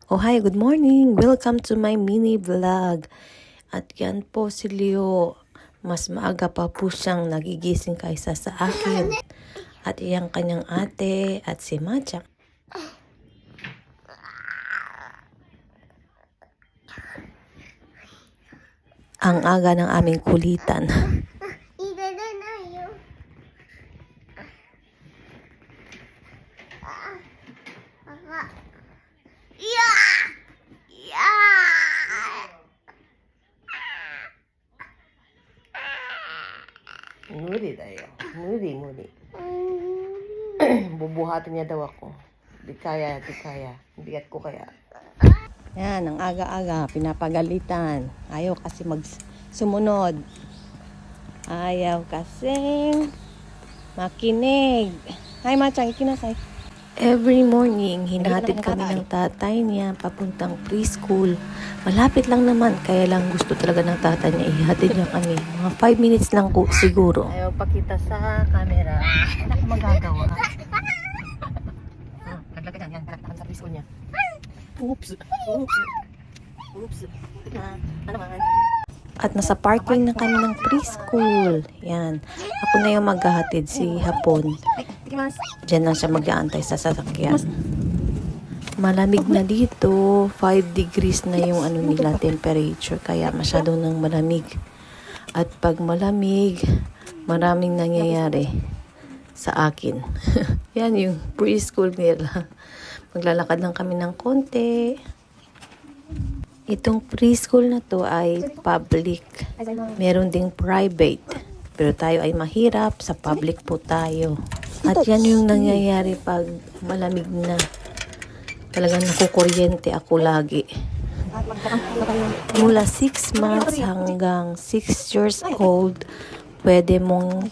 Oh hi, good morning! Welcome to my mini vlog. At yan po si Leo. Mas maaga pa po siyang nagigising kaysa sa akin. At iyang kanyang ate at si Machang. Ang aga ng aming kulitan. Nguri tayo. Nguri. Bubuhatin niya daw ako. Di kaya. Bigat ko kaya. Yan, ang aga-aga, pinapagalitan. Ayaw kasi sumunod. Ayaw kasing makinig. Hi, Machang, ikinasay. Every morning, hinahatid kami ng tatay niya papuntang preschool. Malapit lang naman, kaya lang gusto talaga ng tatay niya ihatid niya kami. Mga 5 minutes lang po siguro. Ayaw pakita sa camera. Ano ko magagawa? Naglag ka yan, palaktakan sa preschool niya. Oops. Ano man? At nasa parking na kami ng preschool. Yan. Ako na yung maghahatid, si Hapon. Diyan lang siya mag-aantay sa sasakyan. Malamig na dito. 5 degrees na yung nila temperature. Kaya masyado nang malamig. At pag malamig, maraming nangyayari sa akin. Yan yung preschool nila. Maglalakad lang kami ng konti. Itong preschool na to ay public. Meron ding private. Pero tayo ay mahirap. Sa public po tayo. At yan yung nangyayari pag malamig na. Talagang nakukuryente ako lagi. Mula 6 months hanggang 6 years old, pwede mong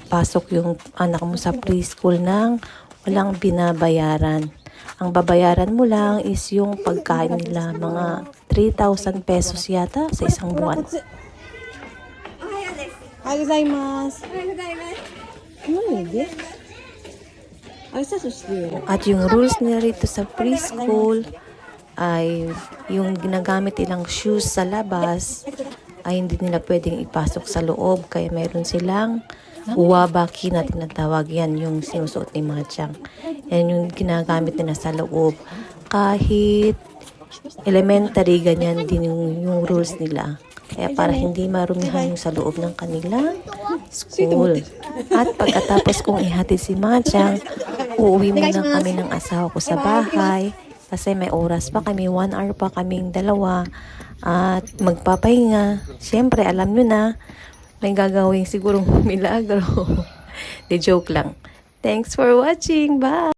pasok yung anak mo sa preschool nang walang binabayaran. Ang babayaran mo lang is yung pagkain nila, mga 3,000 pesos yata sa isang buwan. At yung rules nila rito sa preschool ay yung ginagamit nilang shoes sa labas ay hindi nila pwedeng ipasok sa loob. Kaya mayroon silang uwabaki na tinatawag, yan yung sinusuot ni Machang. Yan yung ginagamit nila sa loob. Kahit elementary, ganyan din yung rules nila. Kaya para hindi marumihan yung sa loob ng kanilang school. At pagkatapos kong ihatid si Machang, uuwi muna kami ng asawa ko sa bahay. Kasi may oras pa kami, 1 hour pa kaming dalawa. At magpapahinga. Siyempre, alam nyo na, may gagawin sigurong milagro. Di joke lang. Thanks for watching. Bye!